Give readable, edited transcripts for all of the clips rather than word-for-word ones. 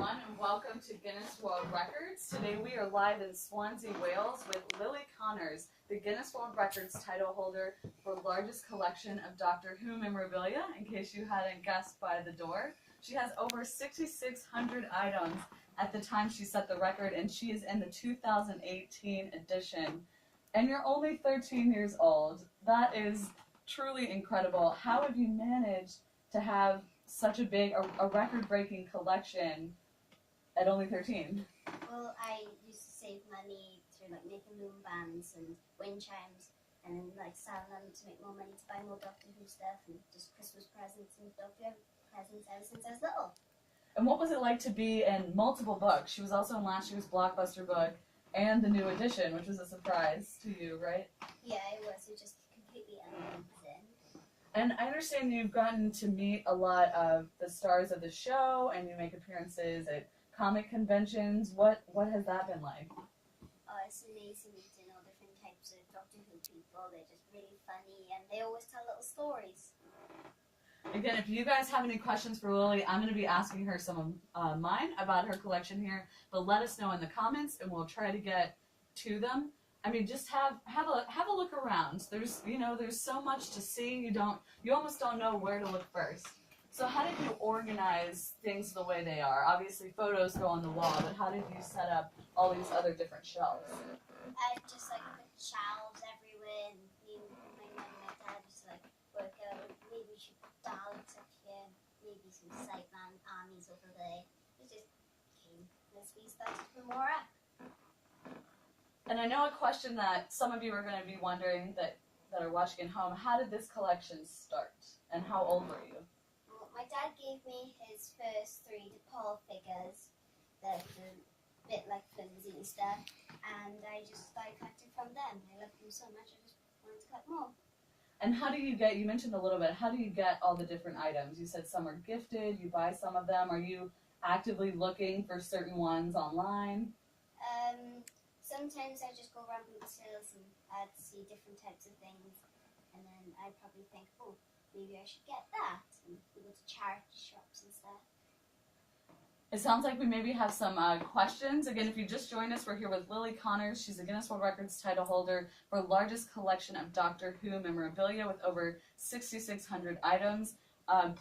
everyone, and welcome to Guinness World Records. Today we are live in Swansea, Wales with Lily Connors, the Guinness World Records title holder for largest collection of Doctor Who memorabilia, in case you hadn't guessed by the door. She has over 6,600 items at the time she set the record, and she is in the 2018 edition. And you're only 13 years old. That is truly incredible. How have you managed to have such a record-breaking collection at only 13? Well, I used to save money through like making loom bands and wind chimes, and then like selling them to make more money to buy more Doctor Who stuff and just Christmas presents and Doctor Who presents ever since I was little. And what was it like to be in multiple books? She was also in last year's blockbuster book and the new edition, which was a surprise to you, right? Yeah, it was. It was just completely amazing. And I understand you've gotten to meet a lot of the stars of the show, and you make appearances at comic conventions. What has that been like? Oh, it's amazing meeting all different types of Doctor Who people. They're just really funny, and they always tell little stories. Again, if you guys have any questions for Lily, I'm going to be asking her some of mine about her collection here, but let us know in the comments, and we'll try to get to them. I mean, just have a look around. There's so much to see. You almost don't know where to look first. So how did you organize things the way they are? Obviously, photos go on the wall, but how did you set up all these other different shelves? I just like put shelves everywhere, and me and my mum and my dad just like work out. Maybe we should put Daleks up here. Maybe some Sightman armies over there. It just came as we started to put more up. And I know a question that some of you are going to be wondering that are watching at home, how did this collection start? And how old were you? Well, my dad gave me his first 3 DePaul figures that are a bit like flimsy and stuff, and I just started collecting from them. I loved them so much, I just wanted to collect more. And how do you get, you mentioned a little bit, how do you get all the different items? You said some are gifted, you buy some of them. Are you actively looking for certain ones online? Sometimes I just go around boot sales and I'd see different types of things, and then I'd probably think, oh, maybe I should get that, and we go to charity shops and stuff. It sounds like we maybe have some questions. Again, if you just joined us, we're here with Lily Connors. She's a Guinness World Records title holder for largest collection of Doctor Who memorabilia with over 6,600 items.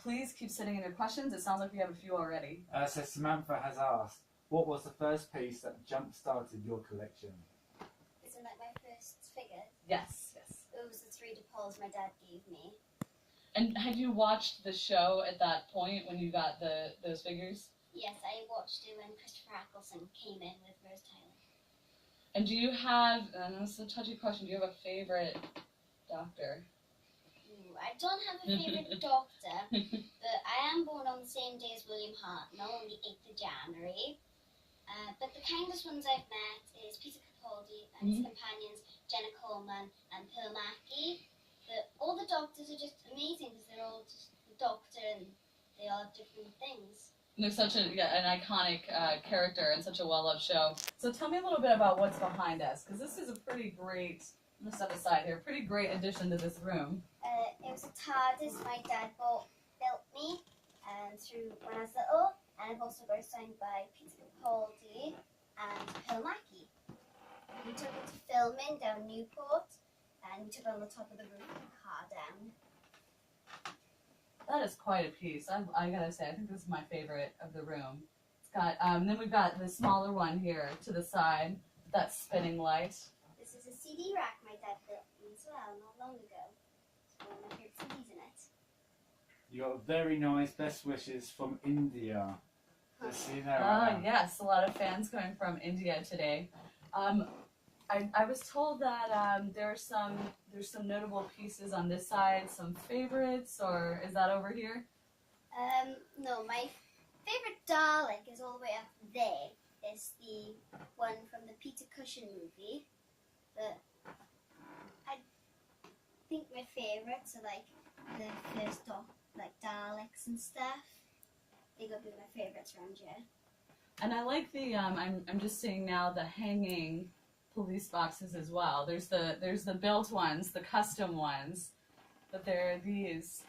Please keep sending in your questions. It sounds like we have a few already. So Samantha has asked, what was the first piece that jump-started your collection? Isn't that my first figure? Yes. It was the 3 DePauls my dad gave me. And had you watched the show at that point when you got those figures? Yes, I watched it when Christopher Eccleston came in with Rose Tyler. And do you have, and this is a touchy question, do you have a favorite Doctor? I don't have a favourite Doctor, but I am born on the same day as William Hartnell on the 8th of January. But the kindest ones I've met is Peter Capaldi and his companions Jenna Coleman and Pearl Mackie. But all the Doctors are just amazing because they're all just the Doctor and they all have different things. And they're such an iconic character and such a well-loved show. So tell me a little bit about what's behind us, because this is a pretty great, I'm going to step aside here, pretty great addition to this room. It was a TARDIS my dad built me through when I was little. And I've also got it signed by Peter Capaldi and Pearl Mackie. We took it to filming down Newport, and we took it on the top of the roof with the car down. That is quite a piece. I gotta say, I think this is my favorite of the room. It's got, then we've got the smaller one here to the side, that spinning light. This is a CD rack my dad built me as well, not long ago. It's one of my favorite CDs in it. You got very nice best wishes from India. Just so you know. Yes, a lot of fans coming from India today. I was told that there's some notable pieces on this side, some favorites, or is that over here? No, my favorite Dalek is all the way up there. It's the one from the Peter Cushing movie. But I think my favorites are like the first Daleks and stuff. They gotta be my favorites around here. And I like the I'm just seeing now the hanging police boxes as well. There's the built ones, the custom ones, but there are these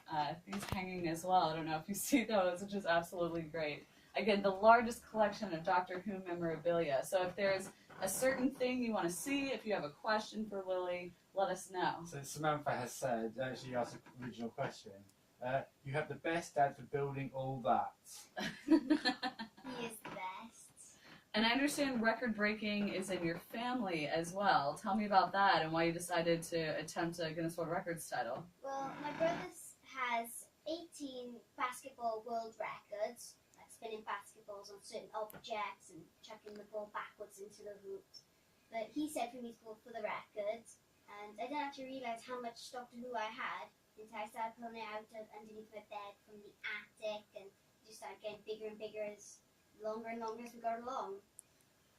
hanging as well. I don't know if you see those, which is absolutely great. again, the largest collection of Doctor Who memorabilia. So if there's a certain thing you want to see, if you have a question for Lily, let us know. So Samantha has said, she asked the original question, you have the best dad for building all that. He is the best. And I understand record breaking is in your family as well. Tell me about that and why you decided to attempt a Guinness World Records title. Well, my brother has 18 basketball world records, like spinning basketballs on certain objects and chucking the ball backwards into the hoop. But he said for me to go for the records, and I didn't actually realise how much Doctor Who I had until I started pulling it out of underneath my bed from the attic, and it just started getting bigger and bigger longer and longer as we got along.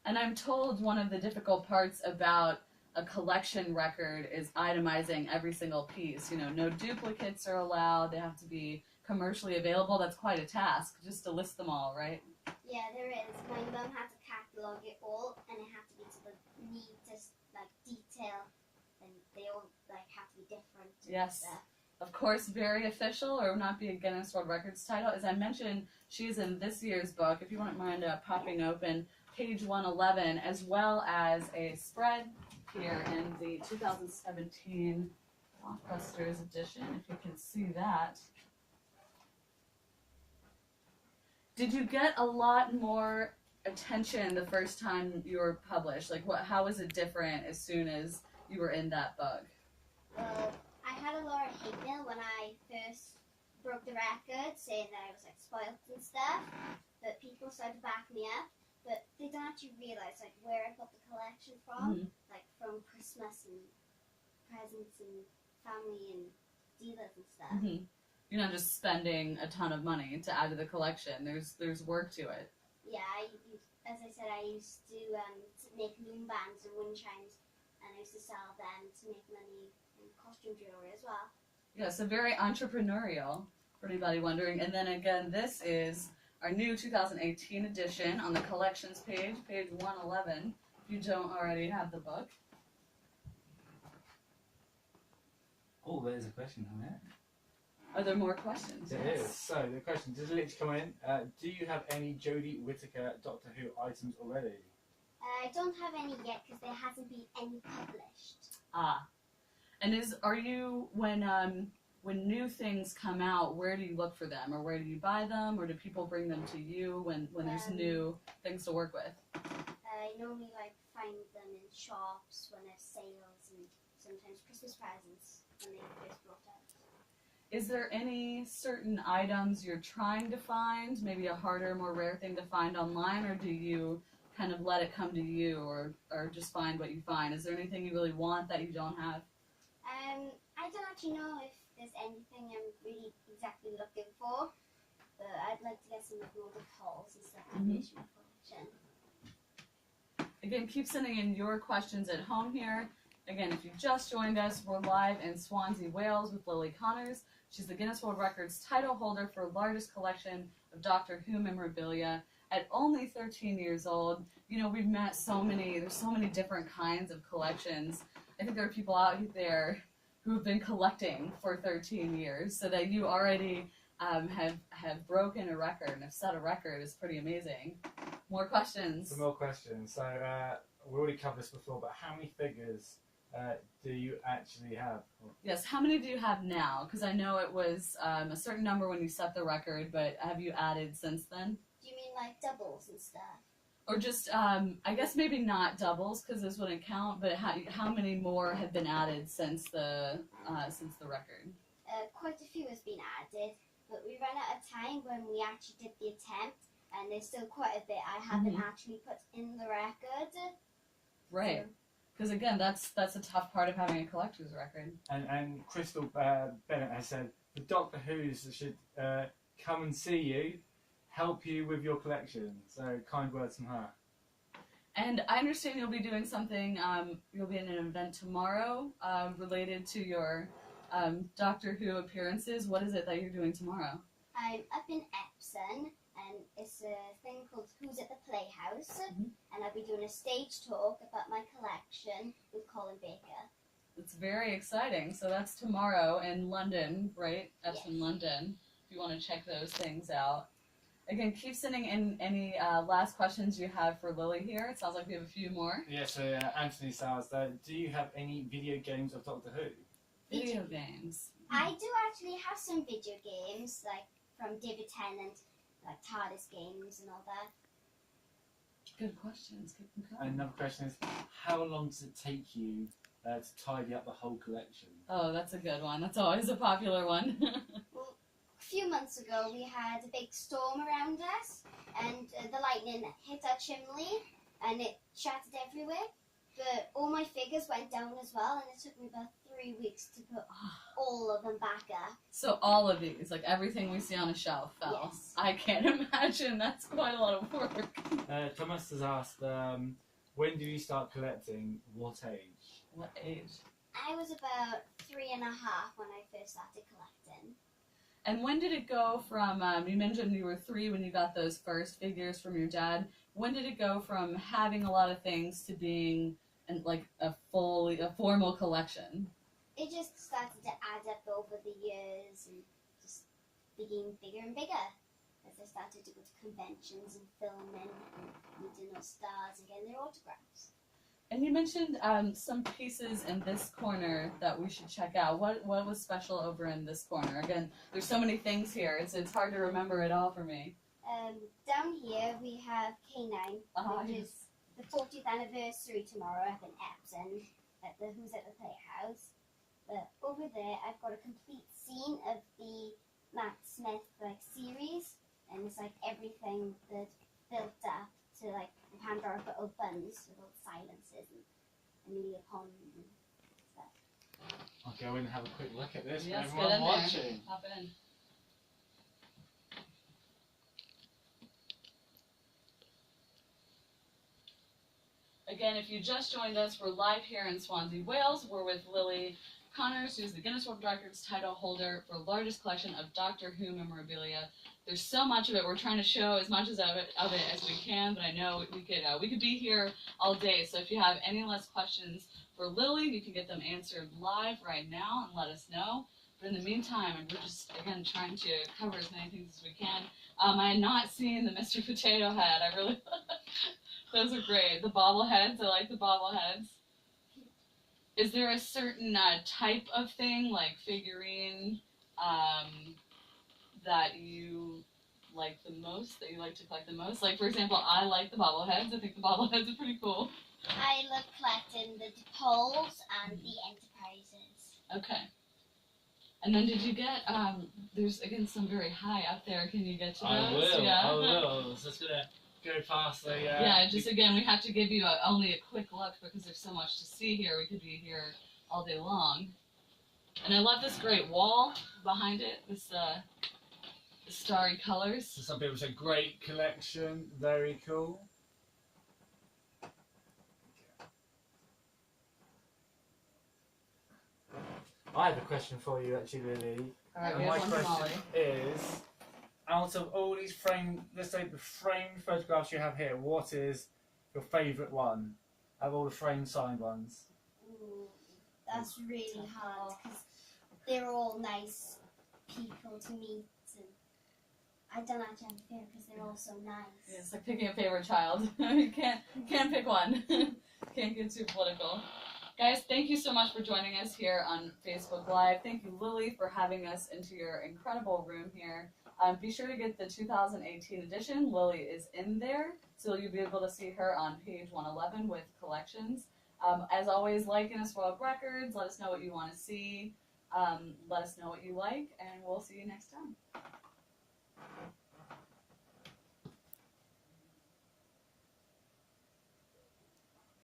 And I'm told one of the difficult parts about a collection record is itemizing every single piece. You know, no duplicates are allowed. They have to be commercially available. That's quite a task, just to list them all, right? Yeah, there is. My mum had to catalogue it all, and it had to be to the neatest, like, detail, and they all, like, have to be different. Yes. Of course, very official, or not be a Guinness World Records title. As I mentioned, she's in this year's book. If you wouldn't mind popping open page 111, as well as a spread here in the 2017 Blockbusters edition, if you can see that. Did you get a lot more attention the first time you were published? Like, how was it different as soon as you were in that book? Well, I had a lot of hate mail when I first broke the record, saying that I was, like, spoiled and stuff, but people started to back me up. But they don't actually realise, like, where I got the collection from, like, from Christmas and presents and family and dealers and stuff. You're not just spending a ton of money to add to the collection. There's work to it. Yeah, as I said, I used to make loom bands and wind chimes, and I used to sell them to make money in costume jewellery as well. Yeah, so very entrepreneurial, for anybody wondering. And then again, this is our new 2018 edition on the collections page, page 111, if you don't already have the book. Oh, there's a question on it. Are there more questions? There is. So the question just literally come in. Do you have any Jodie Whittaker Doctor Who items already? I don't have any yet because there hasn't been any published. Ah. And are you, when new things come out, where do you look for them? Or where do you buy them? Or do people bring them to you when there's new things to work with? I normally find them in shops when there's sales and sometimes Christmas presents when they first brought out. Is there any certain items you're trying to find? Maybe a harder, more rare thing to find online? Or do you kind of let it come to you or just find what you find? Is there anything you really want that you don't have? I don't actually know if there's anything I'm really exactly looking for, but I'd like to get some more of the polls and stuff to finish my collection. Again, keep sending in your questions at home here. Again, if you just joined us, we're live in Swansea, Wales with Lily Connors. She's the Guinness World Records title holder for largest collection of Doctor Who memorabilia. At only 13 years old, you know, we've met there's so many different kinds of collections. I think there are people out there who have been collecting for 13 years, so that you already have broken a record and have set a record is pretty amazing. More questions? Some more questions. So we already covered this before, but how many figures do you actually have? Yes, how many do you have now? Because I know it was a certain number when you set the record, but have you added since then? Do you mean like doubles and stuff? Or just, I guess maybe not doubles, because this wouldn't count, but how many more have been added since the record? Quite a few has been added, but we ran out of time when we actually did the attempt, and there's still quite a bit I haven't actually put in the record. Right. Because again, that's a tough part of having a collector's record. And Crystal Bennett has said, the Doctor Who's should come and see you, help you with your collection. So kind words from her. And I understand you'll be doing something, you'll be in an event tomorrow related to your Doctor Who appearances. What is it that you're doing tomorrow? I'm up in Epsom, and it's a thing called Who's at the Playhouse, and I'll be doing a stage talk about my collection with Colin Baker. It's very exciting. So that's tomorrow in London, right? Epsom, Yes. London, if you want to check those things out. Again, keep sending in any last questions you have for Lily here. It sounds like we have a few more. Yeah, so Anthony Sowers there. Do you have any video games of Doctor Who? Video games. I do actually have some video games, like from David Tennant, like TARDIS games and all that. Good questions. Keep them coming. And another question is, how long does it take you to tidy up the whole collection? Oh, that's a good one. That's always a popular one. Well, a few months ago we had a big storm around us, and the lightning hit our chimney, and it shattered everywhere. But all my figures went down as well, and it took me about 3 weeks to put all of them back up. So all of these, like everything we see on a shelf, fell. Yes. I can't imagine. That's quite a lot of work. Thomas has asked, when did you start collecting? What age? What age? I was about 3.5 when I first started collecting. And when did it go from, you mentioned you were 3 when you got those first figures from your dad. When did it go from having a lot of things to being like a formal collection? It just started to add up over the years and just became bigger and bigger as I started to go to conventions and filming and meeting those stars and getting their autographs. And you mentioned some pieces in this corner that we should check out. What was special over in this corner? Again, there's so many things here. It's hard to remember it all for me. Down here we have K9, which is the 40th anniversary tomorrow up in Epsom at the Who's at the Playhouse. But over there I've got a complete scene of the Matt Smith series, and it's like everything that built up to like Pandora opens with all the silences and Amelia Pond and stuff. I'll go in and have a quick look at this for Yes, everyone get in watching. there. Hop in. Again, if you just joined us, we're live here in Swansea, Wales. We're with Lily Connors, who's the Guinness World Records title holder for largest collection of Doctor Who memorabilia. There's so much of it. We're trying to show as much of it as we can, but I know we could be here all day. So if you have any last questions for Lily, you can get them answered live right now and let us know. But in the meantime, we're just, again, trying to cover as many things as we can. I had not seen the Mr. Potato Head. I really, those are great. The bobbleheads, I like the bobbleheads. Is there a certain type of thing, like figurine, that you like the most, that you like to collect the most? Like, for example, I like the bobbleheads. I think the bobbleheads are pretty cool. I love collecting the DePauls and the Enterprises. Okay. And then did you get, there's, again, some very high up there. Can you get to those? I will, Yeah. I will. So it's going to go past the... yeah, just again, we have to give you only a quick look because there's so much to see here. We could be here all day long. And I love this great wall behind it, this the starry colors. So some people say great collection, very cool. I have a question for you actually, Lily. All right, And we my have one from question Molly. is, out of all these framed, let's say the framed photographs you have here, what is your favourite one? Out of all the framed signed ones? Ooh, that's really hard because they're all nice people to meet, and I don't actually have a favorite because they're all so nice. Yeah, it's like picking a favorite child. You can't pick one. Can't get too political. Guys, thank you so much for joining us here on Facebook Live. Thank you, Lily, for having us into your incredible room here. Be sure to get the 2018 edition. Lily is in there, so you'll be able to see her on page 111 with collections. As always, like Guinness World Records. Let us know what you want to see. Let us know what you like, and we'll see you next time.